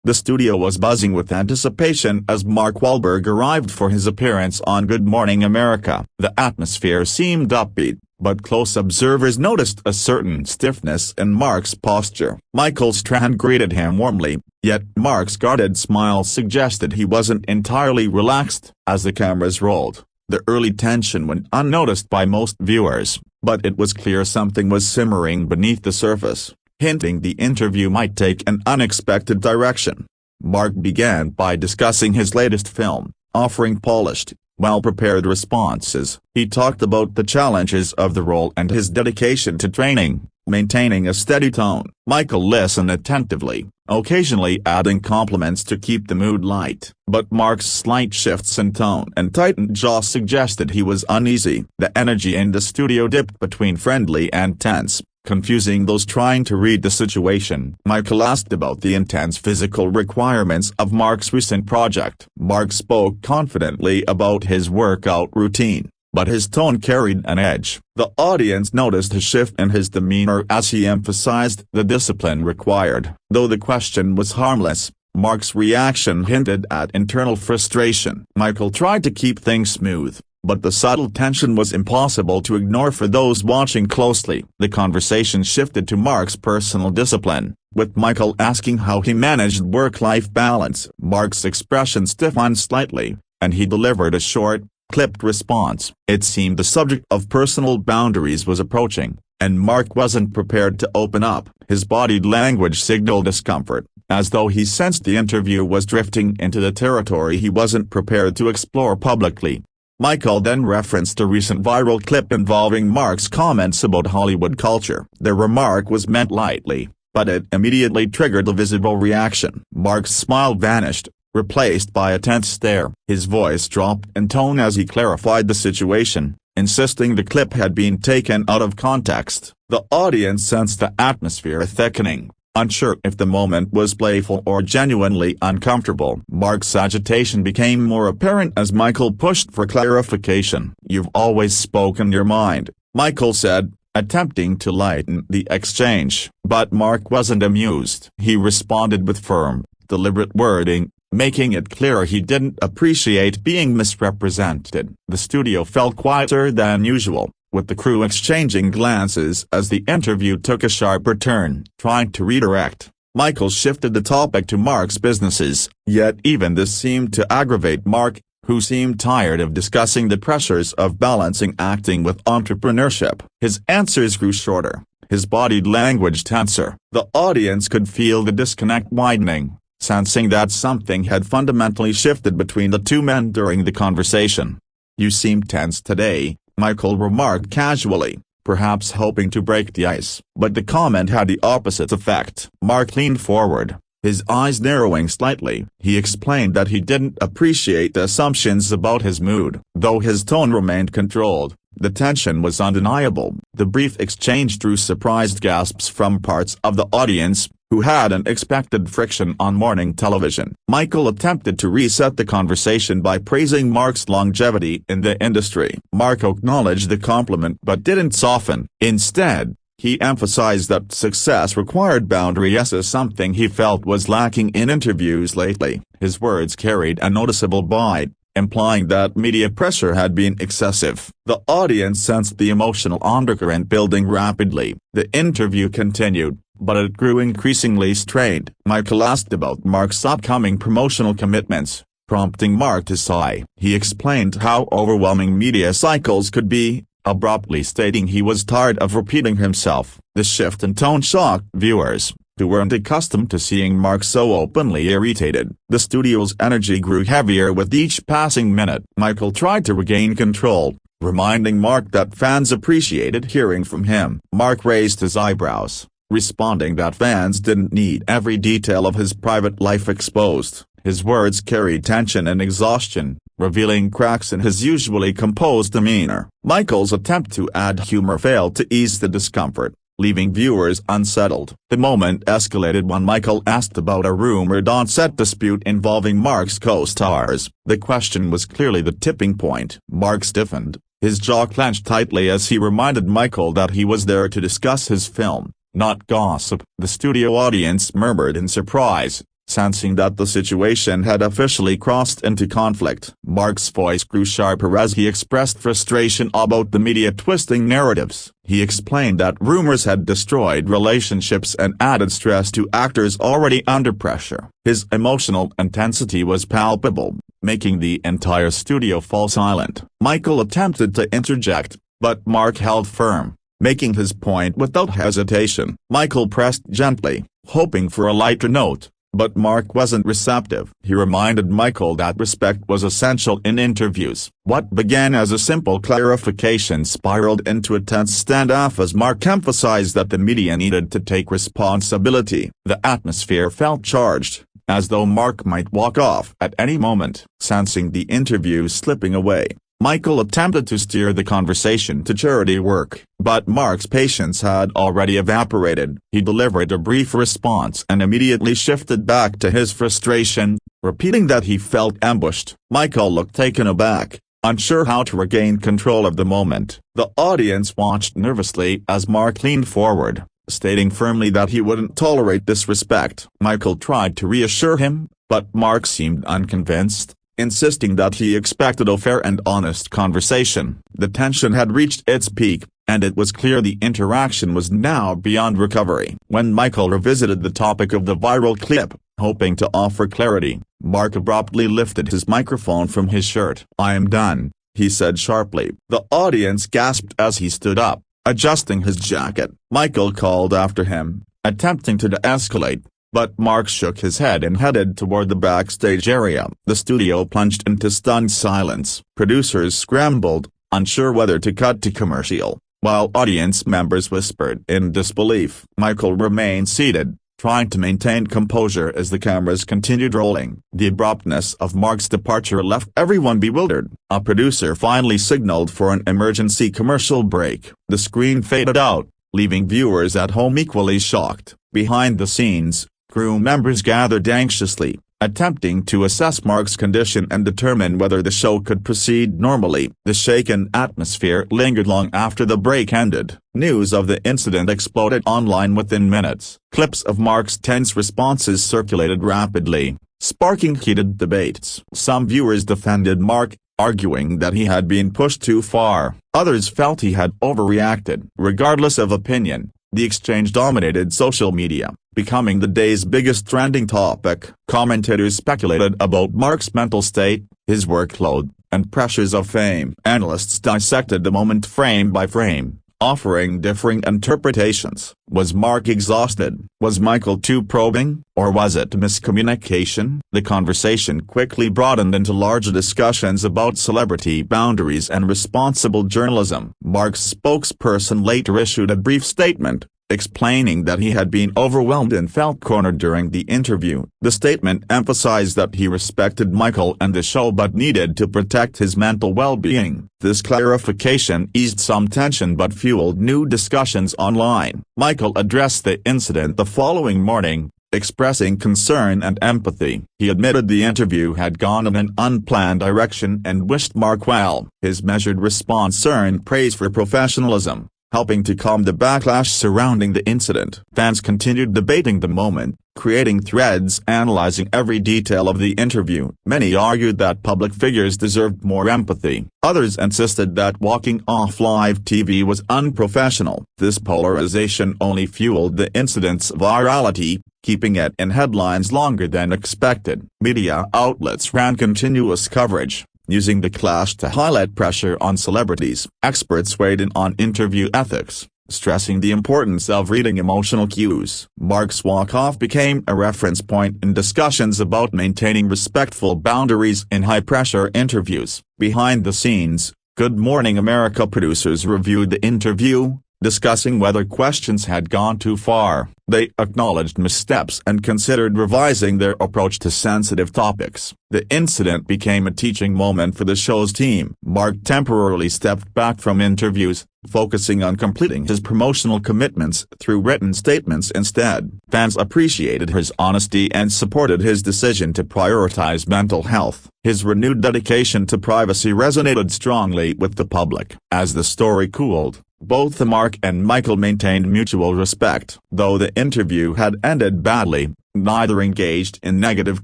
The studio was buzzing with anticipation as Mark Wahlberg arrived for his appearance on Good Morning America. The atmosphere seemed upbeat, but close observers noticed a certain stiffness in Mark's posture. Michael Strahan greeted him warmly, yet Mark's guarded smile suggested he wasn't entirely relaxed. As the cameras rolled, the early tension went unnoticed by most viewers, but it was clear something was simmering beneath the surface, hinting the interview might take an unexpected direction. Mark began by discussing his latest film, offering polished, well-prepared responses. He talked about the challenges of the role and his dedication to training, maintaining a steady tone. Michael listened attentively, occasionally adding compliments to keep the mood light. But Mark's slight shifts in tone and tightened jaw suggested he was uneasy. The energy in the studio dipped between friendly and tense, confusing those trying to read the situation. Michael asked about the intense physical requirements of Mark's recent project. Mark spoke confidently about his workout routine, but his tone carried an edge. The audience noticed a shift in his demeanor as he emphasized the discipline required. Though the question was harmless, Mark's reaction hinted at internal frustration. Michael tried to keep things smooth, but the subtle tension was impossible to ignore for those watching closely. The conversation shifted to Mark's personal discipline, with Michael asking how he managed work-life balance. Mark's expression stiffened slightly, and he delivered a short, clipped response. It seemed the subject of personal boundaries was approaching, and Mark wasn't prepared to open up. His body language signaled discomfort, as though he sensed the interview was drifting into the territory he wasn't prepared to explore publicly. Michael then referenced a recent viral clip involving Mark's comments about Hollywood culture. The remark was meant lightly, but it immediately triggered a visible reaction. Mark's smile vanished, replaced by a tense stare. His voice dropped in tone as he clarified the situation, insisting the clip had been taken out of context. The audience sensed the atmosphere thickening, unsure if the moment was playful or genuinely uncomfortable. Mark's agitation became more apparent as Michael pushed for clarification. "You've always spoken your mind," Michael said, attempting to lighten the exchange. But Mark wasn't amused. He responded with firm, deliberate wording, making it clear he didn't appreciate being misrepresented. The studio felt quieter than usual, with the crew exchanging glances as the interview took a sharper turn. Trying to redirect, Michael shifted the topic to Mark's businesses, yet even this seemed to aggravate Mark, who seemed tired of discussing the pressures of balancing acting with entrepreneurship. His answers grew shorter, his body language tenser. The audience could feel the disconnect widening, sensing that something had fundamentally shifted between the two men during the conversation. "You seem tense today," Michael remarked casually, perhaps hoping to break the ice. But the comment had the opposite effect. Mark leaned forward, his eyes narrowing slightly. He explained that he didn't appreciate the assumptions about his mood. Though his tone remained controlled, the tension was undeniable. The brief exchange drew surprised gasps from parts of the audience, who hadn't expected friction on morning television. Michael attempted to reset the conversation by praising Mark's longevity in the industry. Mark acknowledged the compliment but didn't soften. Instead, he emphasized that success required boundaries, something he felt was lacking in interviews lately. His words carried a noticeable bite, implying that media pressure had been excessive. The audience sensed the emotional undercurrent building rapidly. The interview continued, but it grew increasingly strained. Michael asked about Mark's upcoming promotional commitments, prompting Mark to sigh. He explained how overwhelming media cycles could be, abruptly stating he was tired of repeating himself. The shift in tone shocked viewers, who weren't accustomed to seeing Mark so openly irritated. The studio's energy grew heavier with each passing minute. Michael tried to regain control, reminding Mark that fans appreciated hearing from him. Mark raised his eyebrows, responding that fans didn't need every detail of his private life exposed. His words carried tension and exhaustion, revealing cracks in his usually composed demeanor. Michael's attempt to add humor failed to ease the discomfort, leaving viewers unsettled. The moment escalated when Michael asked about a rumored on-set dispute involving Mark's co-stars. The question was clearly the tipping point. Mark stiffened, his jaw clenched tightly as he reminded Michael that he was there to discuss his film, not gossip. The studio audience murmured in surprise, sensing that the situation had officially crossed into conflict. Mark's voice grew sharper as he expressed frustration about the media twisting narratives. He explained that rumors had destroyed relationships and added stress to actors already under pressure. His emotional intensity was palpable, making the entire studio fall silent. Michael attempted to interject, but Mark held firm, making his point without hesitation. Michael pressed gently, hoping for a lighter note, but Mark wasn't receptive. He reminded Michael that respect was essential in interviews. What began as a simple clarification spiraled into a tense standoff as Mark emphasized that the media needed to take responsibility. The atmosphere felt charged, as though Mark might walk off at any moment. Sensing the interview slipping away, Michael attempted to steer the conversation to charity work, but Mark's patience had already evaporated. He delivered a brief response and immediately shifted back to his frustration, repeating that he felt ambushed. Michael looked taken aback, unsure how to regain control of the moment. The audience watched nervously as Mark leaned forward, stating firmly that he wouldn't tolerate disrespect. Michael tried to reassure him, but Mark seemed unconvinced, insisting that he expected a fair and honest conversation. The tension had reached its peak, and it was clear the interaction was now beyond recovery. When Michael revisited the topic of the viral clip, hoping to offer clarity, Mark abruptly lifted his microphone from his shirt. "I am done," he said sharply. The audience gasped as he stood up, adjusting his jacket. Michael called after him, attempting to de-escalate, but Mark shook his head and headed toward the backstage area. The studio plunged into stunned silence. Producers scrambled, unsure whether to cut to commercial, while audience members whispered in disbelief. Michael remained seated, trying to maintain composure as the cameras continued rolling. The abruptness of Mark's departure left everyone bewildered. A producer finally signaled for an emergency commercial break. The screen faded out, leaving viewers at home equally shocked. Behind the scenes, crew members gathered anxiously, attempting to assess Mark's condition and determine whether the show could proceed normally. The shaken atmosphere lingered long after the break ended. News of the incident exploded online within minutes. Clips of Mark's tense responses circulated rapidly, sparking heated debates. Some viewers defended Mark, arguing that he had been pushed too far. Others felt he had overreacted. Regardless of opinion, the exchange dominated social media, becoming the day's biggest trending topic. Commentators speculated about Mark's mental state, his workload, and pressures of fame. Analysts dissected the moment frame by frame, offering differing interpretations. Was Mark exhausted? Was Michael too probing? Or was it miscommunication? The conversation quickly broadened into larger discussions about celebrity boundaries and responsible journalism. Mark's spokesperson later issued a brief statement, explaining that he had been overwhelmed and felt cornered during the interview. The statement emphasized that he respected Michael and the show but needed to protect his mental well-being. This clarification eased some tension but fueled new discussions online. Michael addressed the incident the following morning, expressing concern and empathy. He admitted the interview had gone in an unplanned direction and wished Mark well. His measured response earned praise for professionalism, helping to calm the backlash surrounding the incident. Fans continued debating the moment, creating threads analyzing every detail of the interview. Many argued that public figures deserved more empathy. Others insisted that walking off live TV was unprofessional. This polarization only fueled the incident's virality, keeping it in headlines longer than expected. Media outlets ran continuous coverage, using the clash to highlight pressure on celebrities. Experts weighed in on interview ethics, stressing the importance of reading emotional cues. Mark's walk-off became a reference point in discussions about maintaining respectful boundaries in high-pressure interviews. Behind the scenes, Good Morning America producers reviewed the interview, discussing whether questions had gone too far. They acknowledged missteps and considered revising their approach to sensitive topics. The incident became a teaching moment for the show's team. Mark temporarily stepped back from interviews, focusing on completing his promotional commitments through written statements instead. Fans appreciated his honesty and supported his decision to prioritize mental health. His renewed dedication to privacy resonated strongly with the public. As the story cooled, both Mark and Michael maintained mutual respect. Though the interview had ended badly, neither engaged in negative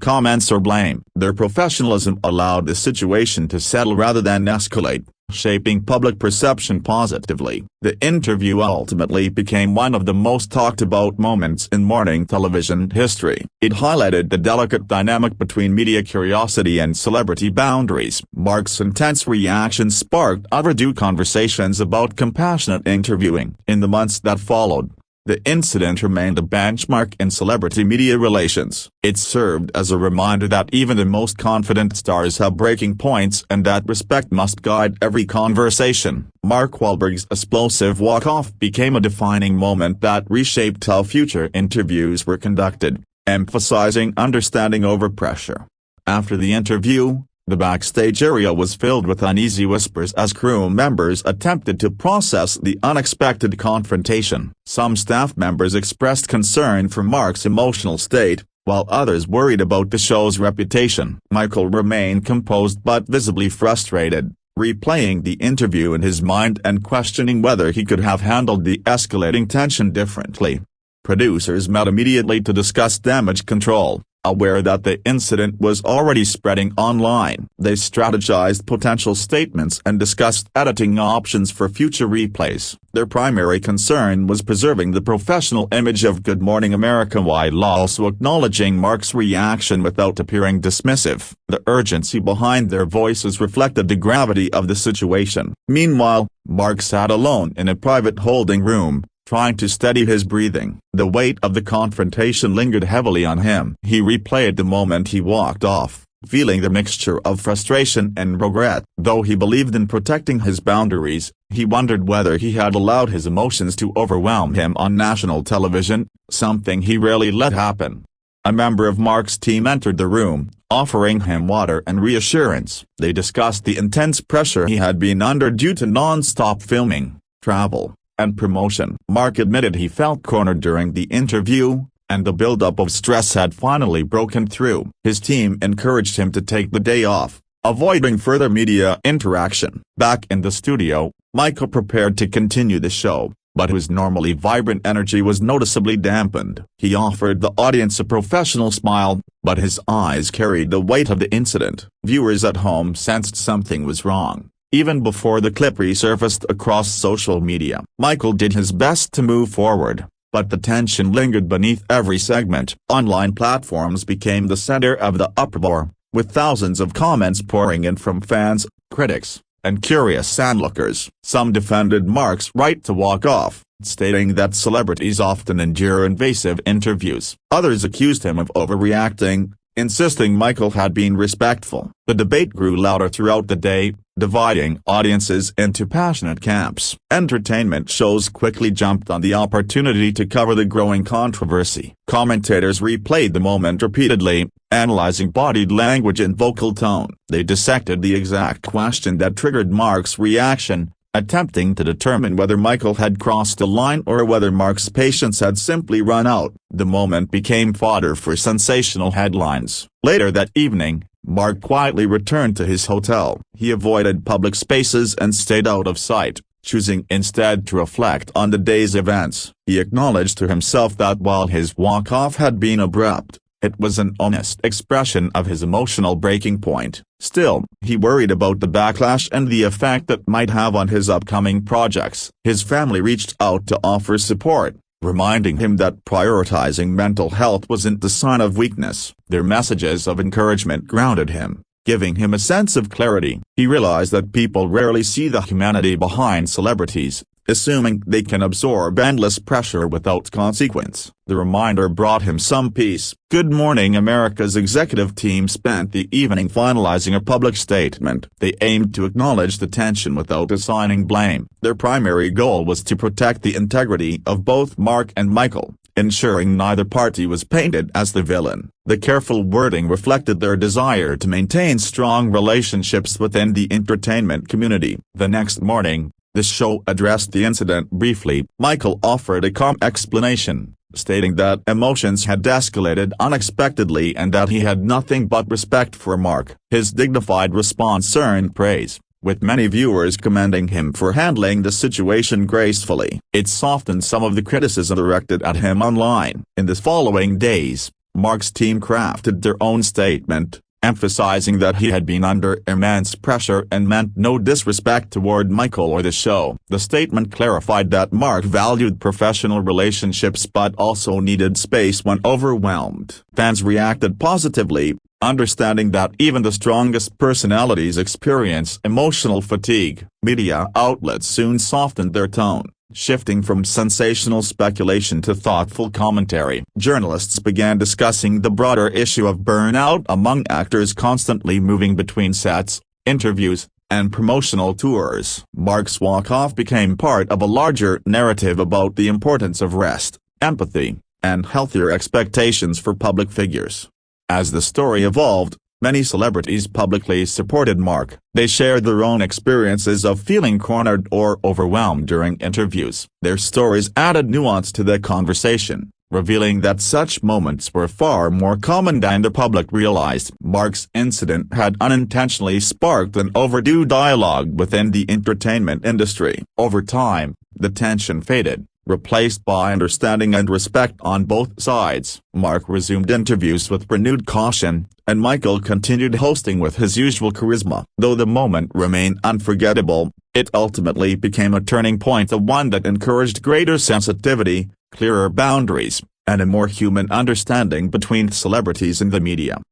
comments or blame. Their professionalism allowed the situation to settle rather than escalate, shaping public perception positively. The interview ultimately became one of the most talked-about moments in morning television history. It highlighted the delicate dynamic between media curiosity and celebrity boundaries. Mark's intense reaction sparked overdue conversations about compassionate interviewing. In the months that followed, the incident remained a benchmark in celebrity media relations. It served as a reminder that even the most confident stars have breaking points and that respect must guide every conversation. Mark Wahlberg's explosive walk-off became a defining moment that reshaped how future interviews were conducted, emphasizing understanding over pressure. After the interview, the backstage area was filled with uneasy whispers as crew members attempted to process the unexpected confrontation. Some staff members expressed concern for Mark's emotional state, while others worried about the show's reputation. Michael remained composed but visibly frustrated, replaying the interview in his mind and questioning whether he could have handled the escalating tension differently. Producers met immediately to discuss damage control. Aware that the incident was already spreading online, they strategized potential statements and discussed editing options for future replays. Their primary concern was preserving the professional image of Good Morning America while also acknowledging Mark's reaction without appearing dismissive. The urgency behind their voices reflected the gravity of the situation. Meanwhile, Mark sat alone in a private holding room, trying to steady his breathing. The weight of the confrontation lingered heavily on him. He replayed the moment he walked off, feeling the mixture of frustration and regret. Though he believed in protecting his boundaries, he wondered whether he had allowed his emotions to overwhelm him on national television, something he rarely let happen. A member of Mark's team entered the room, offering him water and reassurance. They discussed the intense pressure he had been under due to non-stop filming, travel, and promotion. Mark admitted he felt cornered during the interview, and the buildup of stress had finally broken through. His team encouraged him to take the day off, avoiding further media interaction. Back in the studio, Michael prepared to continue the show, but his normally vibrant energy was noticeably dampened. He offered the audience a professional smile, but his eyes carried the weight of the incident. Viewers at home sensed something was wrong, even before the clip resurfaced across social media. Michael did his best to move forward, but the tension lingered beneath every segment. Online platforms became the center of the uproar, with thousands of comments pouring in from fans, critics, and curious onlookers. Some defended Mark's right to walk off, stating that celebrities often endure invasive interviews. Others accused him of overreacting, insisting Michael had been respectful. The debate grew louder throughout the day, dividing audiences into passionate camps. Entertainment shows quickly jumped on the opportunity to cover the growing controversy. Commentators replayed the moment repeatedly, analyzing body language and vocal tone. They dissected the exact question that triggered Mark's reaction, attempting to determine whether Michael had crossed a line or whether Mark's patience had simply run out. The moment became fodder for sensational headlines. Later that evening, Mark quietly returned to his hotel. He avoided public spaces and stayed out of sight, choosing instead to reflect on the day's events. He acknowledged to himself that while his walk-off had been abrupt, it was an honest expression of his emotional breaking point. Still, he worried about the backlash and the effect that might have on his upcoming projects. His family reached out to offer support, reminding him that prioritizing mental health wasn't a sign of weakness. Their messages of encouragement grounded him, giving him a sense of clarity. He realized that people rarely see the humanity behind celebrities, assuming they can absorb endless pressure without consequence. The reminder brought him some peace. Good Morning America's executive team spent the evening finalizing a public statement. They aimed to acknowledge the tension without assigning blame. Their primary goal was to protect the integrity of both Mark and Michael, ensuring neither party was painted as the villain. The careful wording reflected their desire to maintain strong relationships within the entertainment community. The next morning, the show addressed the incident briefly. Michael offered a calm explanation, stating that emotions had escalated unexpectedly and that he had nothing but respect for Mark. His dignified response earned praise, with many viewers commending him for handling the situation gracefully. It softened some of the criticism directed at him online. In the following days, Mark's team crafted their own statement, emphasizing that he had been under immense pressure and meant no disrespect toward Michael or the show. The statement clarified that Mark valued professional relationships but also needed space when overwhelmed. Fans reacted positively, understanding that even the strongest personalities experience emotional fatigue. Media outlets soon softened their tone, shifting from sensational speculation to thoughtful commentary. Journalists began discussing the broader issue of burnout among actors constantly moving between sets, interviews, and promotional tours. Mark's walk-off became part of a larger narrative about the importance of rest, empathy, and healthier expectations for public figures. As the story evolved, many celebrities publicly supported Mark. They shared their own experiences of feeling cornered or overwhelmed during interviews. Their stories added nuance to the conversation, revealing that such moments were far more common than the public realized. Mark's incident had unintentionally sparked an overdue dialogue within the entertainment industry. Over time, the tension faded, replaced by understanding and respect on both sides. Mark resumed interviews with renewed caution, and Michael continued hosting with his usual charisma. Though the moment remained unforgettable, it ultimately became a turning point, the one that encouraged greater sensitivity, clearer boundaries, and a more human understanding between celebrities and the media.